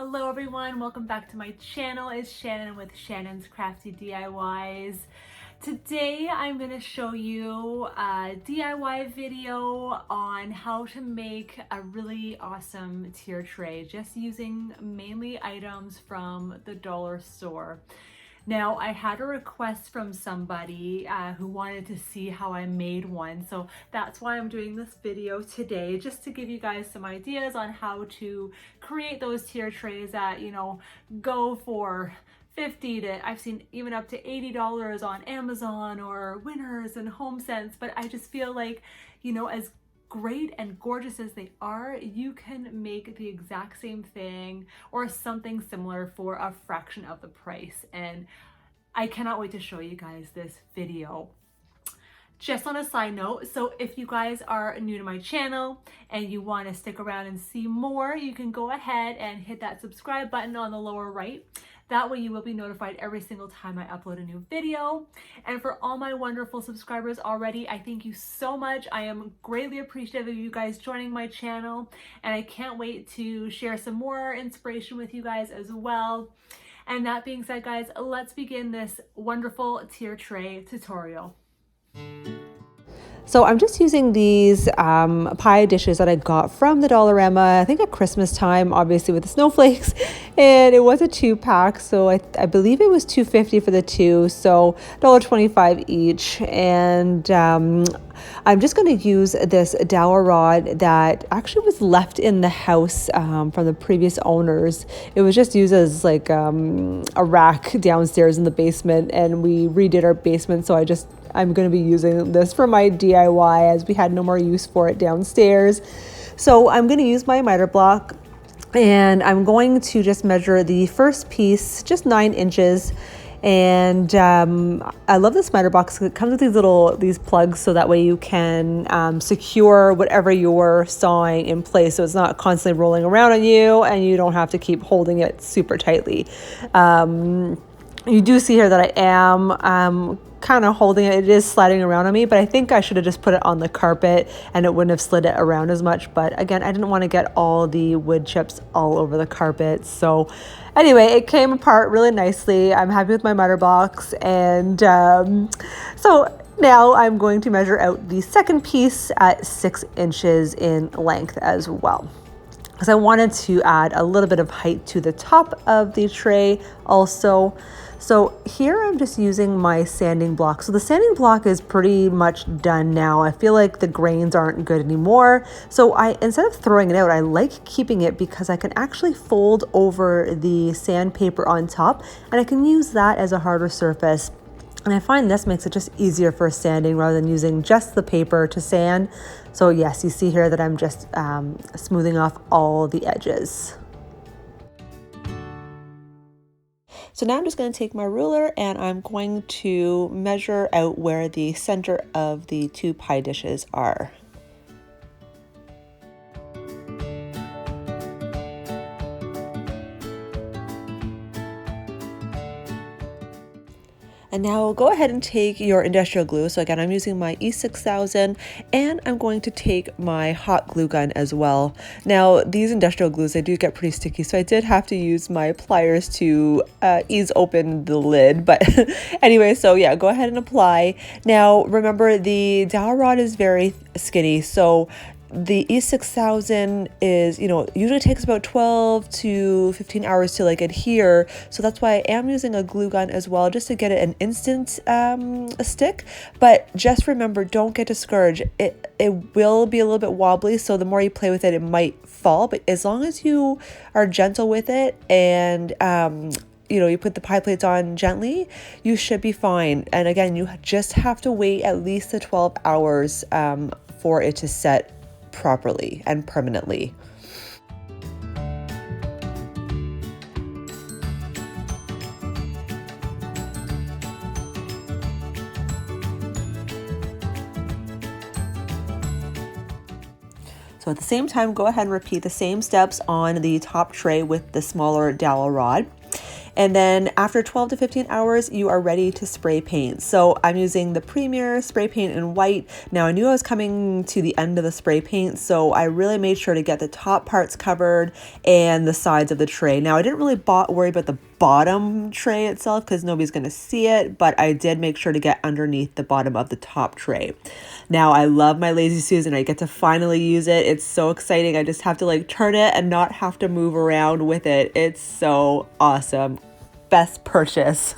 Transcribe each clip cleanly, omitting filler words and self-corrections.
Hello everyone, welcome back to my channel. It's Shannon with Shannon's Crafty DIYs. Today I'm going to show you a DIY video on how to make a really awesome tier tray just using mainly items from the dollar store. Now, I had a request from somebody who wanted to see how I made one, so that's why I'm doing this video today, just to give you guys some ideas on how to create those tier trays that, go for 50 to, I've seen even up to $80 on Amazon or Winners and HomeSense, but I just feel like, as great and gorgeous as they are, you can make the exact same thing or something similar for a fraction of the price. And I cannot wait to show you guys this video. Just on a side note, so if you guys are new to my channel and you want to stick around and see more, you can go ahead and hit that subscribe button on the lower right. That way you will be notified every single time I upload a new video. And for all my wonderful subscribers already, I thank you so much. I am greatly appreciative of you guys joining my channel, and I can't wait to share some more inspiration with you guys as well. And that being said, guys, let's begin this wonderful tier tray tutorial. So I'm just using these pie dishes that I got from the Dollarama, I think at Christmas time, obviously with the snowflakes, and it was a 2-pack, so I believe it was $2.50 for the two, so $1.25 each. And I'm just going to use this dowel rod that actually was left in the house from the previous owners. It was just used as like a rack downstairs in the basement, and we redid our basement, so I'm going to be using this for my DIY as we had no more use for it downstairs. So I'm going to use my miter block, and I'm going to just measure the first piece, just 9 inches. And I love this miter box. It comes with these plugs, so that way you can secure whatever you're sawing in place, so it's not constantly rolling around on you and you don't have to keep holding it super tightly. You do see here that I am kind of holding it. It is sliding around on me, but I think I should have just put it on the carpet and it wouldn't have slid it around as much. But again, I didn't want to get all the wood chips all over the carpet. So anyway, it came apart really nicely. I'm happy with my miter blocks. And so now I'm going to measure out the second piece at 6 inches in length as well, because I wanted to add a little bit of height to the top of the tray also. So here I'm just using my sanding block. So the sanding block is pretty much done now. I feel like the grains aren't good anymore. So instead of throwing it out, I like keeping it because I can actually fold over the sandpaper on top, and I can use that as a harder surface. And I find this makes it just easier for sanding rather than using just the paper to sand. So yes, you see here that I'm just smoothing off all the edges. So now I'm just going to take my ruler and I'm going to measure out where the center of the 2 pie dishes are. And now go ahead and take your industrial glue. So again, I'm using my E6000, and I'm going to take my hot glue gun as well. Now these industrial glues, they do get pretty sticky, so I did have to use my pliers to ease open the lid. But anyway, so yeah, go ahead and apply. Now remember, the dowel rod is very skinny, so the E6000 is, usually takes about 12 to 15 hours to adhere. So that's why I am using a glue gun as well, just to get it an instant stick. But just remember, don't get discouraged. It will be a little bit wobbly, so the more you play with it, it might fall. But as long as you are gentle with it and you put the pie plates on gently, you should be fine. And again, you just have to wait at least the 12 hours for it to set properly and permanently. So at the same time, go ahead and repeat the same steps on the top tray with the smaller dowel rod. And then after 12 to 15 hours, you are ready to spray paint. So I'm using the Premier spray paint in white. Now I knew I was coming to the end of the spray paint, so I really made sure to get the top parts covered and the sides of the tray. Now I didn't really worry about the bottom tray itself because nobody's going to see it, but I did make sure to get underneath the bottom of the top tray. Now I love my Lazy Susan. I get to finally use it. It's so exciting. I just have to like turn it and not have to move around with it. It's so awesome. Best purchase.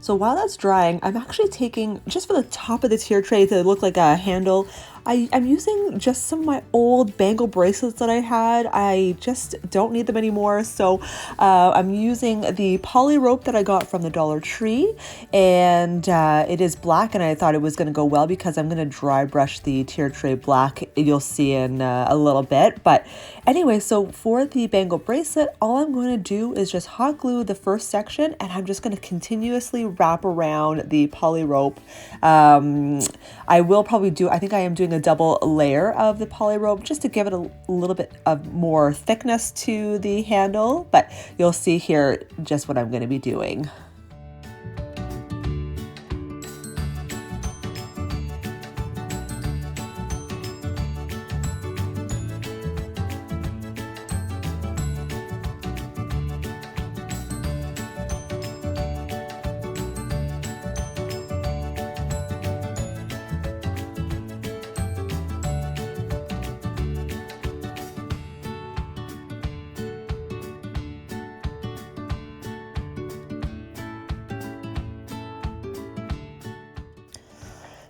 So while that's drying, I'm actually taking, just for the top of the tier tray to look like a handle, I'm using just some of my old bangle bracelets that I had. I just don't need them anymore. So I'm using the poly rope that I got from the Dollar Tree, and it is black, and I thought it was going to go well because I'm going to dry brush the tier tray black. You'll see in a little bit. But anyway, so for the bangle bracelet, all I'm going to do is just hot glue the first section, and I'm just going to continuously wrap around the poly rope. I will probably I think I am doing a double layer of the poly rope just to give it a little bit of more thickness to the handle, but you'll see here just what I'm going to be doing.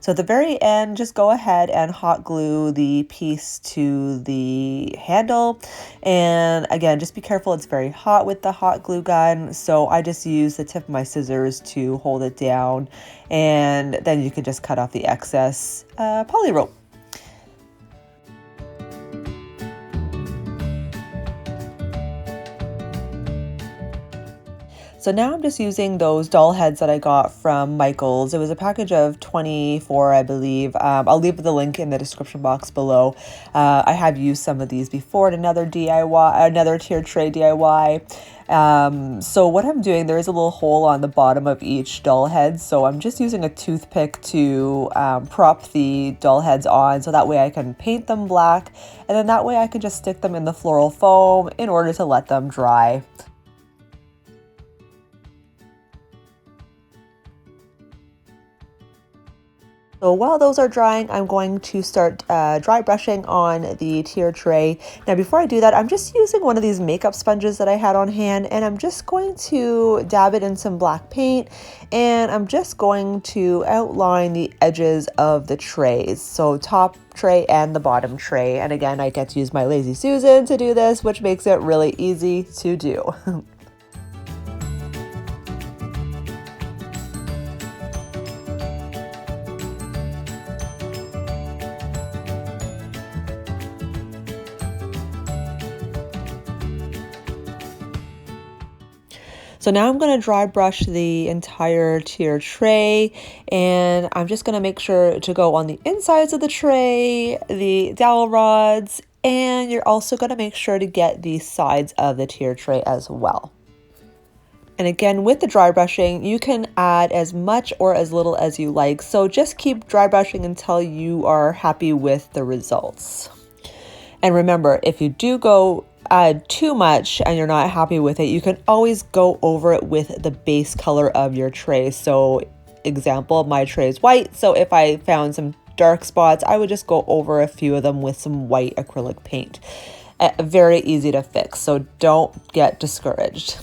So at the very end, just go ahead and hot glue the piece to the handle. And again, just be careful, it's very hot with the hot glue gun. So I just use the tip of my scissors to hold it down. And then you can just cut off the excess poly rope. So now I'm just using those doll heads that I got from Michael's. It was a package of 24, I believe. I'll leave the link in the description box below. I have used some of these before at another DIY, another tier tray DIY. So what I'm doing, there is a little hole on the bottom of each doll head. So I'm just using a toothpick to prop the doll heads on, so that way I can paint them black. And then that way I can just stick them in the floral foam in order to let them dry. So while those are drying, I'm going to start dry brushing on the tier tray. Now before I do that, I'm just using one of these makeup sponges that I had on hand, and I'm just going to dab it in some black paint, and I'm just going to outline the edges of the trays. So top tray and the bottom tray. And again, I get to use my Lazy Susan to do this, which makes it really easy to do. So now I'm going to dry brush the entire tier tray, and I'm just going to make sure to go on the insides of the tray, the dowel rods, and you're also going to make sure to get the sides of the tier tray as well. And again, with the dry brushing, you can add as much or as little as you like. So just keep dry brushing until you are happy with the results. And remember, if you do add too much and you're not happy with it, you can always go over it with the base color of your tray. So example, my tray is white. So if I found some dark spots, I would just go over a few of them with some white acrylic paint. Very easy to fix, so don't get discouraged.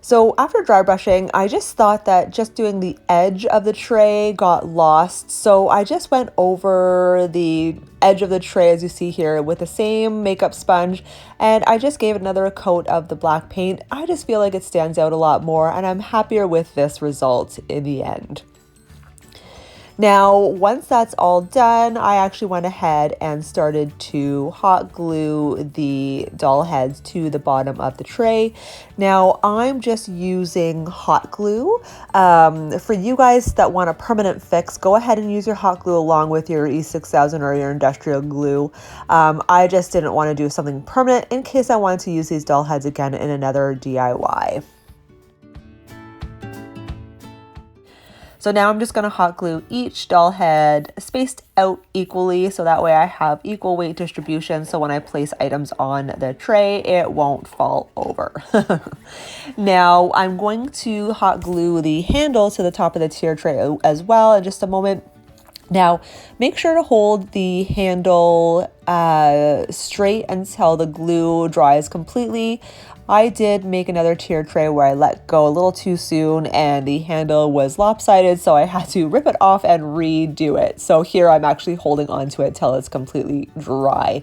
So after dry brushing, I just thought that just doing the edge of the tray got lost. So I just went over the edge of the tray, as you see here, with the same makeup sponge, and I just gave it another coat of the black paint. I just feel like it stands out a lot more, and I'm happier with this result in the end. Now, once that's all done, I actually went ahead and started to hot glue the doll heads to the bottom of the tray. Now, I'm just using hot glue. For you guys that want a permanent fix, go ahead and use your hot glue along with your E6000 or your industrial glue. I just didn't want to do something permanent in case I wanted to use these doll heads again in another DIY. So now I'm just going to hot glue each doll head spaced out equally, so that way I have equal weight distribution, so when I place items on the tray, it won't fall over. Now I'm going to hot glue the handle to the top of the tier tray as well in just a moment. Now, make sure to hold the handle straight until the glue dries completely. I did make another tier tray where I let go a little too soon and the handle was lopsided, so I had to rip it off and redo it. So here I'm actually holding onto it till it's completely dry.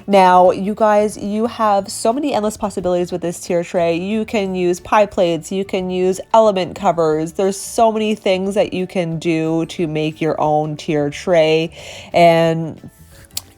Now, you guys, you have so many endless possibilities with this tier tray. You can use pie plates, you can use element covers. There's so many things that you can do to make your own tier tray. And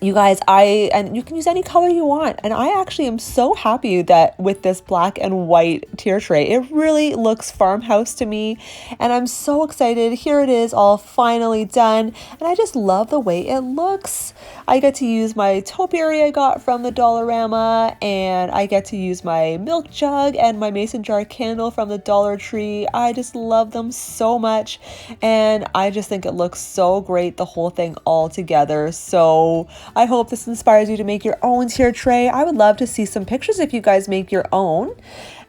you guys, and you can use any color you want. And I actually am so happy that with this black and white tier tray, it really looks farmhouse to me. And I'm so excited. Here it is all finally done. And I just love the way it looks. I get to use my topiary I got from the Dollarama, and I get to use my milk jug and my mason jar candle from the Dollar Tree. I just love them so much. And I just think it looks so great, the whole thing all together. So I hope this inspires you to make your own tier tray. I would love to see some pictures if you guys make your own.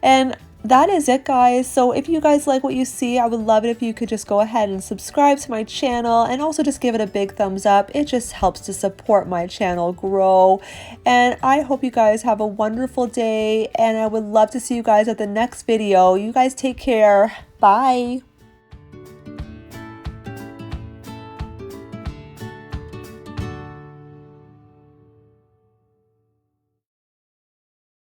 And that is it, guys. So if you guys like what you see, I would love it if you could just go ahead and subscribe to my channel and also just give it a big thumbs up. It just helps to support my channel grow. And I hope you guys have a wonderful day, and I would love to see you guys at the next video. You guys take care. Bye.